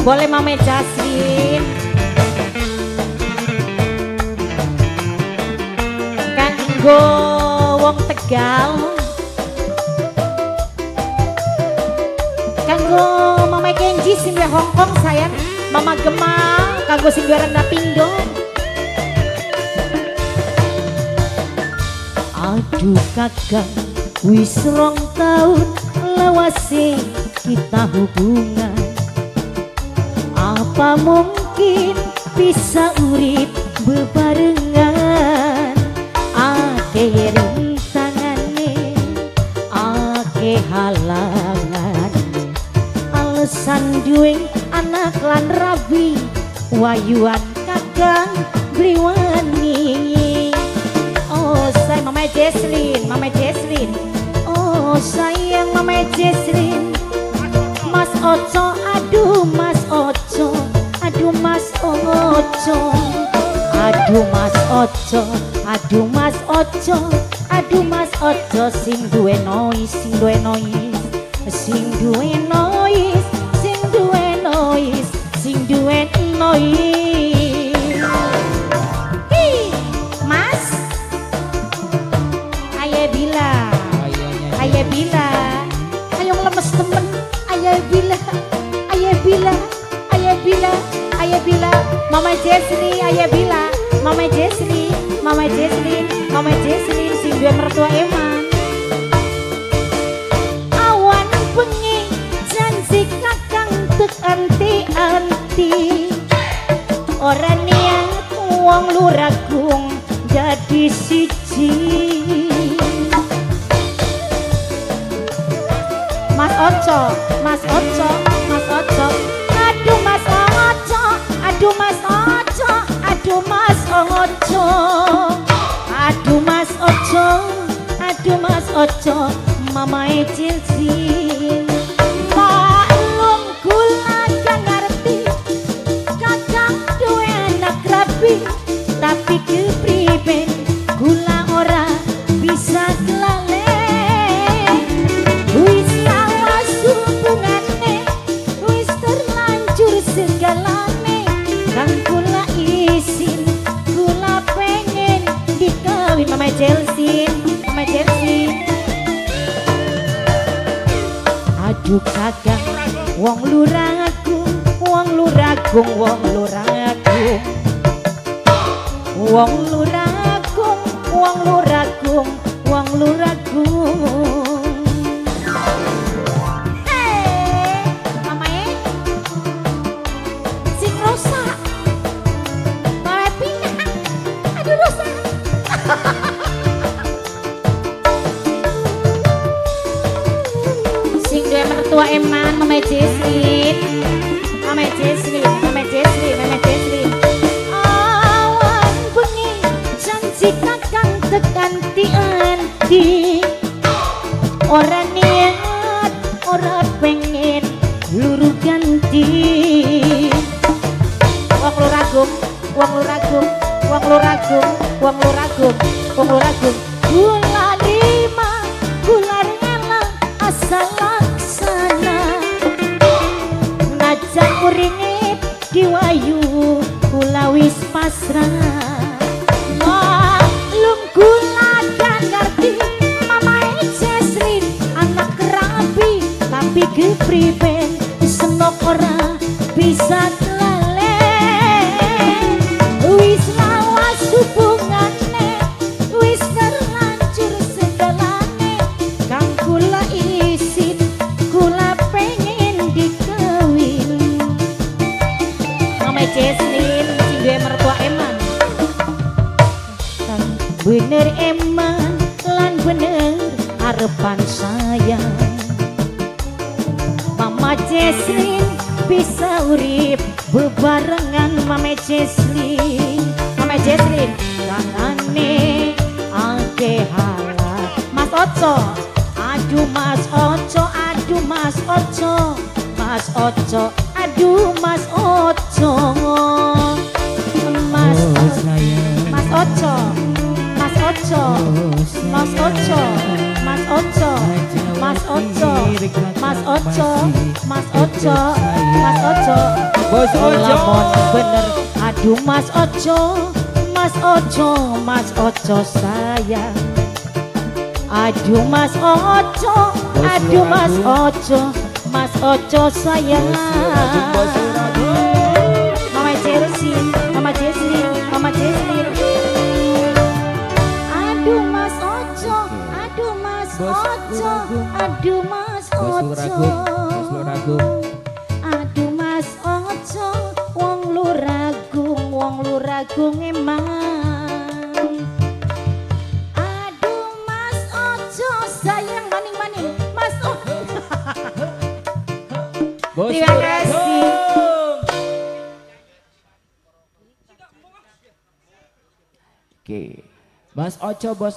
Boleh Mame Jasmine. Kanggo wong Tegal. Kanggo Mama Kenji sing Hongkong sayang. Mama Gema kanggo sing Renda Pindo. Aduh kakak, wis 2 tahun lawase kita hubungan. Apa mungkin bisa urip bebarengan? Ake rintangane, ake halangan. Alasan duwe anak lan rabi, wayuan kakang bliwani. Oh sayang Mama Jesslyn, Mama Jesslyn. Oh sayang Mama Jesslyn. Mas Oco, aduh Mas Oco, aduh Mas Oco, aduh Mas Oco, aduh Mas Oco, aduh Mas Oco, sing duwe noise, sing duwe noise, sing duwe noise, sing duwe noise, sing duwe noise. Hi, Mas, ayo bila, ayo bila, ayo lemes temen. Ayah bila, ayah bila, ayah bila, ayah bila, Mama Jesslyn, ayah bila, Mama Jesslyn, Mama Jesslyn, Mama Jesslyn, sing duwe mertua eman. Awan bengi janji kakang tek anti-anti. Ora niat wong luragung jadi siji. Mas Oco, Mas Oco, Mas Oco, aduh Mas Oco, aduh Mas Oco, aduh Mas Oco, aduh Mas Oco, aduh Mas Oco, Mama Jesslyn. Maklum kula gak ngerti, kakang duwe anak rabi, tapi kepriben kula ora bisa kelalen. Wis lawas hubungane, wis terlanjur segalane. Kan kula izin, kula pengen dikawin Mama Jesslyn, Mama Jesslyn. Aduh kakak, wong luragung, wong luragung, wong luragung, wong luragung, wong luragung, wong luragung. Sing duwe mertua eman Mama Jesslyn, Mama Jesslyn, Mama Jesslyn, Mama Jesslyn. Awan bengi janji kakang tekan anti-anti. Ora niat, ora pengen luru ganti. Wong luragung, wong luragung, wong luragung, wong luragung, wong luragung. Gula lima, gula rela, asal laksana. Najan uringip diwayu, kula wis pasrah. Maklum kula gak ngerti, Mama Jesslyn anak rabi, tapi kepriben senok ora bisa kelalen. Wis lawas hubungane, wis terlanjur segalane. Kang kula izin, kula pengen dikawin. Mama Jesslyn sing duwe mertua eman. Kang bener eman lan bener arepan sayang. Mama Jesslyn bisa urip bebarengan Mama Jesslyn, Mama Jesslyn. Tangane ake hala Mas Oco, aduh Mas Oco, aduh Mas Oco, Mas Oco, aduh Mas Oco, Mas Mas Oco, Mas Oco, Mas Oco, Mas Ojo, Mas Ojo, Mas Ojo, Mas Ojo, Mas Ojo, Bos Ojo bener. Aduh Mas Ojo, Mas Ojo, Mas Ojo sayang. Aduh Mas Ojo, aduh Mas Ojo, Mas Ojo sayang. Mama Jessi, Mama Jessi, Mama Jessi. Aduh Mas Ojo, aduh Mas Ojo, aduh Mas Ojo. Aduh Mas Ojo, wong luragung emang. Aduh Mas Ojo sayang maning-maning Mas Ojo. Terima kasih. Oke, Mas Ojo bos